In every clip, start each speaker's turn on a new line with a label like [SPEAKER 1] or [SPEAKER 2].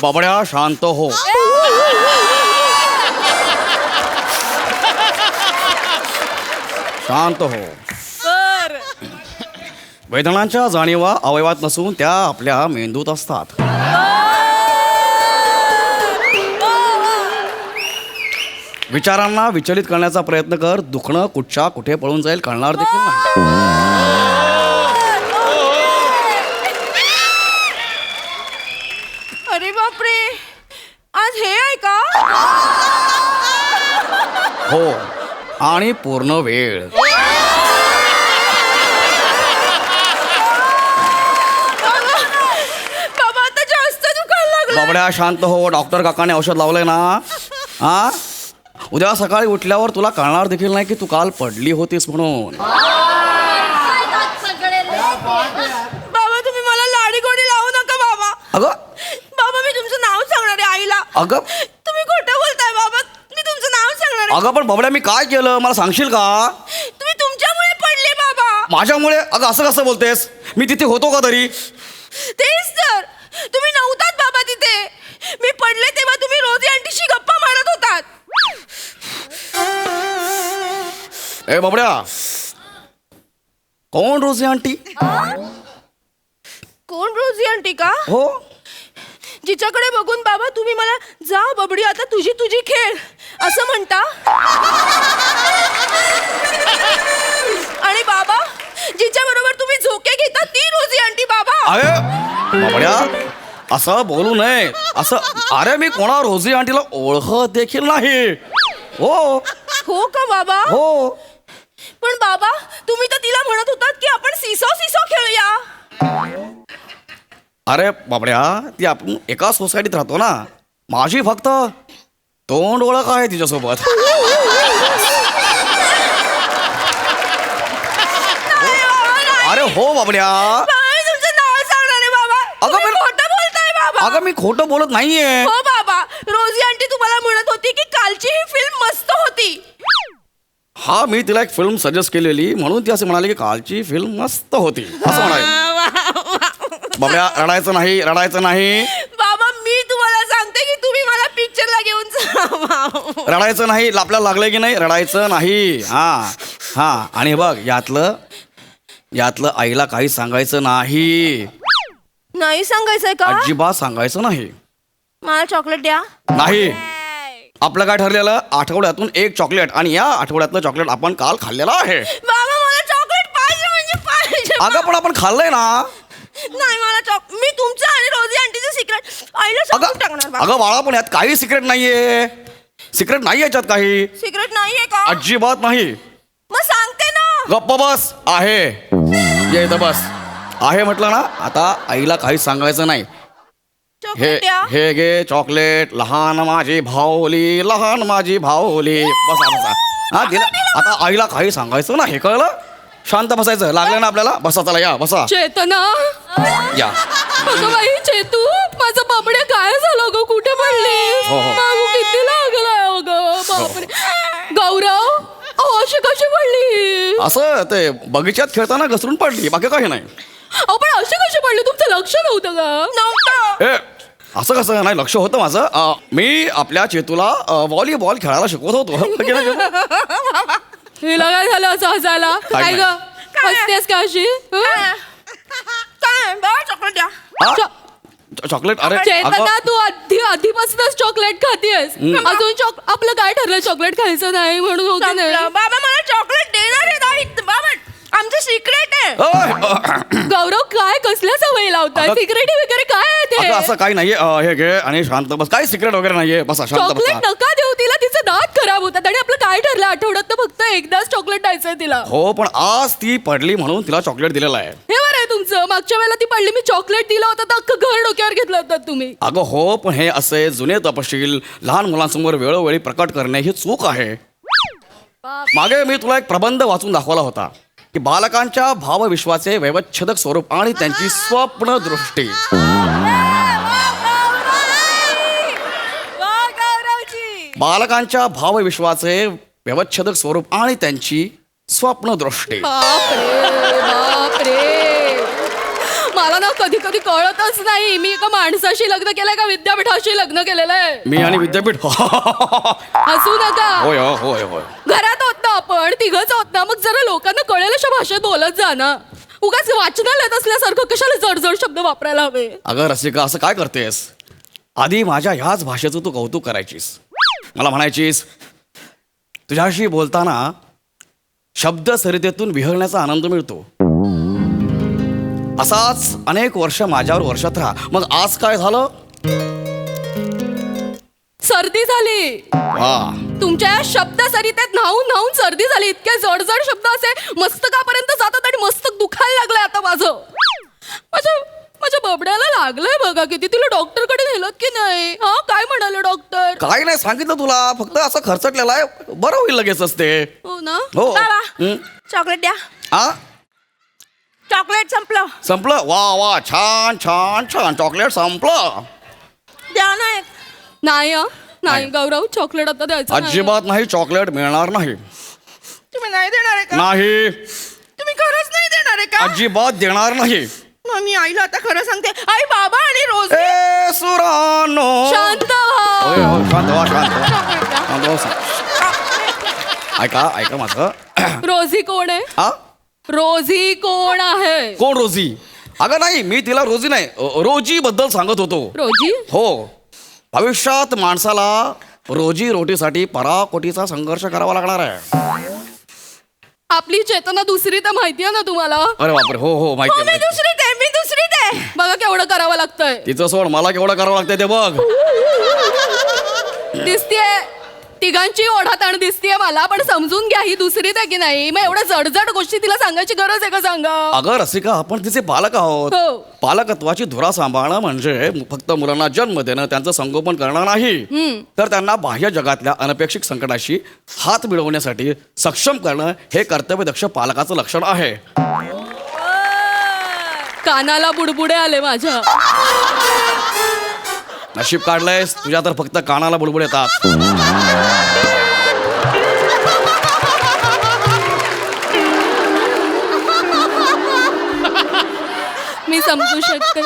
[SPEAKER 1] बाबड्या शांत हो. शांत हो. वेदनांच्या जाणीवा अवयवात नसून त्या आपल्या मेंदूत असतात. विचारांना विचलित करण्याचा प्रयत्न कर. दुखणं कुठच्या कुठे पळून जाईल कळणार देखील नाही.
[SPEAKER 2] अरे बापरे, आज हे आहे का?
[SPEAKER 1] हो, आणि पूर्ण वेळ.
[SPEAKER 2] बाबा आता जास्त दुखायला लागलं.
[SPEAKER 1] बाबड्या शांत हो. डॉक्टर काकाने औषध लावलंय ना. हा, उद्या सकाळी उठल्यावर तुला कळणार देखील नाही की तू काल पडली होतीस म्हणून.
[SPEAKER 2] बाबा तुम्ही मला लाडी गोडी लावू नका बाबा.
[SPEAKER 1] अगं
[SPEAKER 2] बाबा मी तुमचं नाव सांगणार आहे आईला.
[SPEAKER 1] अगं
[SPEAKER 2] तुम्ही खोटं बोलताय बाबा. मी तुमचं नाव सांगणार आहे.
[SPEAKER 1] अगं पण बाबड्या मी काय केलं मला सांगशील का?
[SPEAKER 2] तुम्ही तुमच्यामुळे पडले बाबा.
[SPEAKER 1] माझ्यामुळे? अगं असं कसं बोलतेस? मी तिथे होतो का तरी?
[SPEAKER 2] तेच तर, तुम्ही नव्हतात बाबा तिथे. मी पडले तेव्हा तुम्ही रोजी आंटीशी गप्पा मारत होतात.
[SPEAKER 1] ए बाबड्या, कोण रोजी आंटी?
[SPEAKER 2] कोण रोजी आंटी का?
[SPEAKER 1] हो,
[SPEAKER 2] जिच्याकडे बघून बाबा तुम्ही मला जा बबडी आता तुझी तुझी खेळ असं म्हणता. आणि बाबा जिच्या बरोबर तुम्ही झोके घेता ती रोजी आंटी बाबा.
[SPEAKER 1] अरे बाबड्या असं बोलू नये. असं, अरे मी कोणा रोजी आंटीला ओळखत देखील नाही. हो
[SPEAKER 2] हो का बाबा?
[SPEAKER 1] हो.
[SPEAKER 2] पण बाबा तुम्ही तर तिला म्हणत होतात की आपण सिसो सिसो खेळूया.
[SPEAKER 1] अरे बाबड्या ती आपण एका सोसायटीत राहतो ना. माझी फक्त तोंड ओळख आहे तिच्यासोबत. अरे हो बाबड्या.
[SPEAKER 2] बाबा, मी तुमचं नाव सांगणार आहे बाबा.
[SPEAKER 1] अगं,
[SPEAKER 2] तुम्ही खोटं बोलताय बाबा.
[SPEAKER 1] अगं मी खोटं बोलत नाहीये.
[SPEAKER 2] हो बाबा, रोजी आंटी तुम्हाला म्हणत होती की कालची ही फिल्म मस्त होती.
[SPEAKER 1] हा, मी तिला एक फिल्म सजेस्ट केलेली म्हणून ती असे म्हणाली की कालची फिल्म मस्त होती असं म्हणाली. बाबड्या रडायचं नाही, रडायचं नाही.
[SPEAKER 2] बाबा मी तुम्हाला सांगते की तुम्ही मला पिक्चरला घेऊन जा.
[SPEAKER 1] रडायचं नाही. आपल्याला लागलंय की नाही, रडायचं नाही. हा हा. आणि बघ यातलं आईला काही सांगायचं नाही.
[SPEAKER 2] नाही सांगायचंय का?
[SPEAKER 1] अजिबात सांगायचं नाही.
[SPEAKER 2] मला चॉकलेट द्या.
[SPEAKER 1] नाही. आपलं काय ठरलेलं, आठवड्यातून एक चॉकलेट, आणि या आठवड्यातलं चॉकलेट आपण काल खाल्लेलं आहे.
[SPEAKER 2] बाबा मला चॉकलेट पाहिजे म्हणजे पाहिजे.
[SPEAKER 1] अगं पण आपण खाल्लंय ना.
[SPEAKER 2] नाही मला मी तुमचं आणि रोजी आंटीचं सिक्रेट आईला सांगून टाकणार
[SPEAKER 1] अगं
[SPEAKER 2] बाबा.
[SPEAKER 1] अगं बाळा, पण यात काही सिक्रेट नाहीये. सिक्रेट नाही याच्यात काही.
[SPEAKER 2] सिक्रेट नाहीये का?
[SPEAKER 1] अजिबात नाही.
[SPEAKER 2] मग सांगते ना.
[SPEAKER 1] गप्प बस. आहे, ये इथं बस. आहे म्हटलं ना. आता आईला काही सांगायचं नाही. हे
[SPEAKER 2] चॉकलेट द्या.
[SPEAKER 1] हे घे चॉकलेट. लहान माझी भावली, लहान माझी भावली. बसा बसा. हा दिलं. आता आईला काही सांगायचं नाही, कळलं? शांत बसायचं. लागलं ना आपल्याला. बसा, चला या बसा.
[SPEAKER 2] चेतना.
[SPEAKER 1] या.
[SPEAKER 2] अगं बाई चेतू, माझं बाबड्या काय झालं ग? कुठे पडली?
[SPEAKER 1] हो, हो.
[SPEAKER 2] बाबू किती लागलाय ग? बापरे. गौरव अशी कशी पडली?
[SPEAKER 1] असं ते बगीच्यात खेळताना घसरून पडली, बाकी काही नाही.
[SPEAKER 2] अहो पण अशी कशी पडली? तुमचं लक्ष नव्हतं का? नव्हतं.
[SPEAKER 1] ए, असं कसं नाही, लक्ष होतं माझं. मी आपल्या चेतूला व्हॉलीबॉल खेळायला शिकवत होतो.
[SPEAKER 2] हिला काय झालं असं हसायला? काय ग हसतेस का अशी? काय चॉकलेट द्या.
[SPEAKER 1] चॉकलेट? अरे
[SPEAKER 2] चेतना तू आधीपासूनच चॉकलेट खातीयस. अजून आपलं काय ठरलं? चॉकलेट खायचं नाही म्हणून होतं नाही. बाबा मला चॉकलेट देणार आहे बाबा. आमचं सिक्रेट आहे. गौरव काय कसल्या सवयी लावताय? सिक्रेट वगैरे काय आहे ते?
[SPEAKER 1] असं काही नाहीये. हे घे आणि शांत बस. काही सिक्रेट वगैरे नाहीये. बसा, शांत
[SPEAKER 2] चॉकलेट
[SPEAKER 1] बसा.
[SPEAKER 2] नका देऊ तिला. तिचे दात खराब होतात. आणि आपलं काय ठरलं? आठवड्यात फक्त एकदाच चॉकलेट द्यायचंय तिला.
[SPEAKER 1] हो, पण आज ती पडली म्हणून तिला चॉकलेट दिलेलं आहे.
[SPEAKER 2] हे बरं आहे तुमचं. मागच्या वेळेला ती पडली, मी चॉकलेट दिलं होतं तर अख्खं घर डोक्यावर घेतलं होतं तुम्ही.
[SPEAKER 1] अगं हो, पण हे असे जुने तपशील लहान मुलांसमोर वेळोवेळी प्रकट करणे ही चूक आहे. मागे मी तुला एक प्रबंध वाचून दाखवला होता की बालकांच्या भावविश्वाचे वैवच्छेदक स्वरूप आणि त्यांची स्वप्न दृष्टी. बालकांच्या भावविश्वाचे व्यवच्छेदक स्वरूप आणि त्यांची स्वप्न दृष्टी.
[SPEAKER 2] बापरे बापरे. मला ना ना कधी कधी कळतच नाही मी एका माणसाशी लग्न केलंय का विद्यापीठाशी लग्न केलेलं आहे.
[SPEAKER 1] मी आणि विद्यापीठ
[SPEAKER 2] हसू नका.
[SPEAKER 1] होय होय होय.
[SPEAKER 2] घरात होत ना आपण तिघच होत ना, मग जरा लोकांना कळेल अशा भाषेत बोलत जा ना. उगाच वाचनालयात असल्यासारखं कशाला जडजड शब्द वापरायला हवे.
[SPEAKER 1] अगं रसिका असं काय करतेस? आधी माझ्या ह्याच भाषेचं तू कौतुक करायचीस. मला म्हणायचीस तुझ्याशी बोलताना शब्द सरितेतून विहरण्याचा आनंद मिळतो. असाच अनेक वर्ष माझ्यावर वर्षात राहा. मग आज काय झालं?
[SPEAKER 2] सर्दी झाली.
[SPEAKER 1] वा,
[SPEAKER 2] तुमच्या या शब्द सरितेत न्हाऊन न्हाऊन सर्दी झाली. इतके जडजड शब्द असे मस्तकापर्यंत जातात आणि मस्तक दुखायला लागलंय आता माझं. माझ्या बबड्याला लागलंय बघा किती. तिला डॉक्टरकडे नेलं की नाही? हा, काय म्हणाले डॉक्टर?
[SPEAKER 1] काय नाही सांगितलं तुला, फक्त असं खर्चटलेलं आहे, बरं होईल लगेच असते.
[SPEAKER 2] हो ना.
[SPEAKER 1] हो.
[SPEAKER 3] चॉकलेट द्या.
[SPEAKER 1] हा,
[SPEAKER 3] चॉकलेट संपलं.
[SPEAKER 1] संपलं. वा वा, छान छान छान, चॉकलेट संपलं.
[SPEAKER 3] द्या ना एक.
[SPEAKER 2] नाही हा, नाही
[SPEAKER 1] नाही.
[SPEAKER 2] गौरव, चॉकलेट आता द्यायचं नाही.
[SPEAKER 1] अजिबात नाही, चॉकलेट मिळणार नाही.
[SPEAKER 3] तुम्ही नाही देणार आहे का?
[SPEAKER 1] नाही,
[SPEAKER 3] तुम्ही खरंच नाही देणार आहे का?
[SPEAKER 1] अजिबात देणार नाही.
[SPEAKER 3] मग मी आईला आता खरं सांगते. आई, बाबा आणि रोज
[SPEAKER 1] ए सुरानो.
[SPEAKER 2] शांत व्हा.
[SPEAKER 1] होय, होय, शांत व्हा, शांत व्हा. शांत व्हा, शांत. ऐका ऐका माझं.
[SPEAKER 2] रोजी कोण आहे?
[SPEAKER 1] हा,
[SPEAKER 2] रोजी कोण आहे?
[SPEAKER 1] कोण रोजी? अगं नाही, मी तिला रोजी नाही, रोजी बद्दल सांगत होतो.
[SPEAKER 2] रोजी?
[SPEAKER 1] हो, भविष्यात माणसाला रोजी रोटीसाठी पराकोटीचा संघर्ष करावा लागणार आहे.
[SPEAKER 2] आपली चेतना दुसरी तर माहिती आहे ना तुम्हाला.
[SPEAKER 1] अरे बापरे, हो हो, माहिती
[SPEAKER 3] मी
[SPEAKER 1] आहे.
[SPEAKER 3] दुसरी दे, मी दुसरी दे.
[SPEAKER 2] बघा केवढं करावं लागतंय.
[SPEAKER 1] तिचं सोड, मला केवढं करावं लागतंय ते बघ.
[SPEAKER 2] दिसतीये तिघांची ओढाताण दिसतीये मला, पण समजून घ्या ही दुसरीच आहे की नाही. मग एवढ्या जडजड गोष्टी तिला सांगायची गरज आहे का सांगा?
[SPEAKER 1] अगं रसिका, आपण तिचे पालक आहोत.
[SPEAKER 2] हो.
[SPEAKER 1] पालकत्वाची धुरा सांभाळणं म्हणजे फक्त मुलांना जन्म देणं, त्यांचं संगोपन करणं नाही, तर त्यांना बाह्य जगातल्या अनपेक्षित संकटाशी हात मिळवण्यासाठी सक्षम करणं हे कर्तव्यदक्ष पालकाचं लक्षण आहे.
[SPEAKER 2] कानाला बुडबुडे आले माझ्या.
[SPEAKER 1] नशीब काढलंयस, तुझ्या तर फक्त कानाला बुडबुड येतात.
[SPEAKER 2] मी समजू शकते.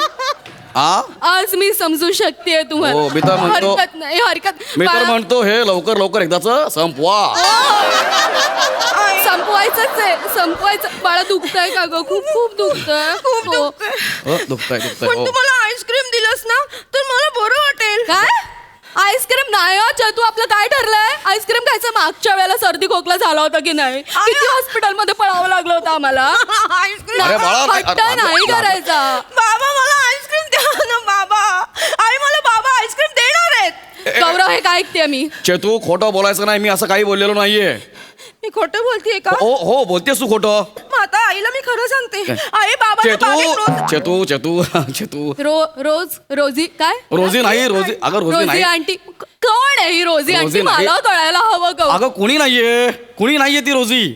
[SPEAKER 1] आ,
[SPEAKER 2] आज मी समजू शकते तुम्हाला.
[SPEAKER 1] हो, मी तर म्हणतो-
[SPEAKER 2] हरकत नाही, हरकत.
[SPEAKER 1] मी तर
[SPEAKER 2] बाळा,
[SPEAKER 1] म्हणतो हे लवकर लवकर एकदाच संपवा.
[SPEAKER 2] संपवायचंच आहे, संपवायचं. बाळा दुखतंय का ग? खूप खूप दुखतंय.
[SPEAKER 3] खूप
[SPEAKER 2] हो.
[SPEAKER 3] दुखतंय.
[SPEAKER 1] दुखतंय दुखतंय.
[SPEAKER 3] पण
[SPEAKER 1] हो.
[SPEAKER 3] तू मला आईस्क्रीम दिलंस ना तर मला बरं वाटेल.
[SPEAKER 2] काय आईस्क्रीम नाही हो, तू आपलं काय ठरलंय? आईस्क्रीम खायचं. मागच्या वेळेला सर्दी खोकला झाला होता की नाही? किती हॉस्पिटल मध्ये पळावं लागलं होतं आम्हाला.
[SPEAKER 3] आईस्क्रीम.
[SPEAKER 1] अरे बाळा,
[SPEAKER 2] हट्ट नाही करायचा.
[SPEAKER 3] बाबा मला आईस्क्रीम द्या ना बाबा. आई, मला बाबा आईस्क्रीम देणार आहेत.
[SPEAKER 2] गौरव हे काय ऐकते मी?
[SPEAKER 1] चेतू, खोटं बोलायचं नाही, मी असं काही बोललेलो नाहीये.
[SPEAKER 3] मी खोटं बोलतेय का?
[SPEAKER 1] हो हो, बोलतेस तू खोटं.
[SPEAKER 3] मग आता आईला मी खरं सांगते. आई, बाबा
[SPEAKER 1] चेतू चेतू चेतू चेतू.
[SPEAKER 2] रोजी काय?
[SPEAKER 1] रोजी नाही, रोजी. अगं रोजी
[SPEAKER 2] रोजी
[SPEAKER 1] नाही.
[SPEAKER 2] आंटी कोण आहे ही रोजी
[SPEAKER 1] रोजी
[SPEAKER 2] आंटी?
[SPEAKER 1] नाही.
[SPEAKER 2] मला कळायला हवं गं.
[SPEAKER 1] अगं कुणी नाहीये, कुणी नाहीये ती रोजी.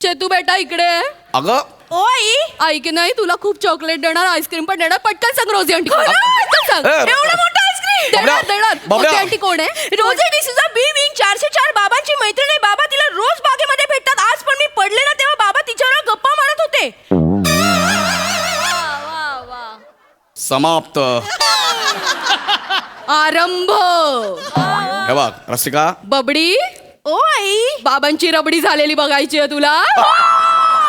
[SPEAKER 2] चेतू बेटा इकडे आहे.
[SPEAKER 1] अगं
[SPEAKER 3] ओ आई,
[SPEAKER 2] ऐक नाही, तुला खूप चॉकलेट देणार, आईस्क्रीम पण देणार. पटकन सांग रोजी आंटी. पटकन सांग.
[SPEAKER 1] ए,
[SPEAKER 3] एवढं मोठं आईस्क्रीम
[SPEAKER 2] देणार देणार.
[SPEAKER 1] बाबड्या.
[SPEAKER 2] रोजी आंटी कोण आहे?
[SPEAKER 3] रोजी डिसूजा बी विंग 404 बाबांची मैत्रीण आहे. बाबा तिला रोज बागेमध्ये भेटतात. आज पण मी पडले ना तेव्हा बाबा तिच्यावर गप्पा मारत होते.
[SPEAKER 1] समाप्त.
[SPEAKER 2] आरंभ.
[SPEAKER 1] हे बघ रसिका,
[SPEAKER 2] बबडी,
[SPEAKER 3] ओ आई,
[SPEAKER 2] बाबांची रबडी झालेली बघायची आहे तुला.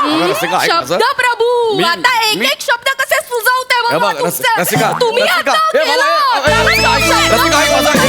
[SPEAKER 1] अगं रसिका, ऐक माझं.
[SPEAKER 2] शब्द प्रभू.
[SPEAKER 1] मी-
[SPEAKER 2] आता एक
[SPEAKER 1] मी-
[SPEAKER 2] एक शब्द कसे सुचवते
[SPEAKER 1] हे
[SPEAKER 2] बघा
[SPEAKER 1] बघ
[SPEAKER 2] तुमचं.
[SPEAKER 1] रसिका,
[SPEAKER 2] तुम्ही
[SPEAKER 1] रसिका.
[SPEAKER 2] आता
[SPEAKER 1] ए, बाबा,
[SPEAKER 2] केलं.
[SPEAKER 1] रसिका, ऐक माझं.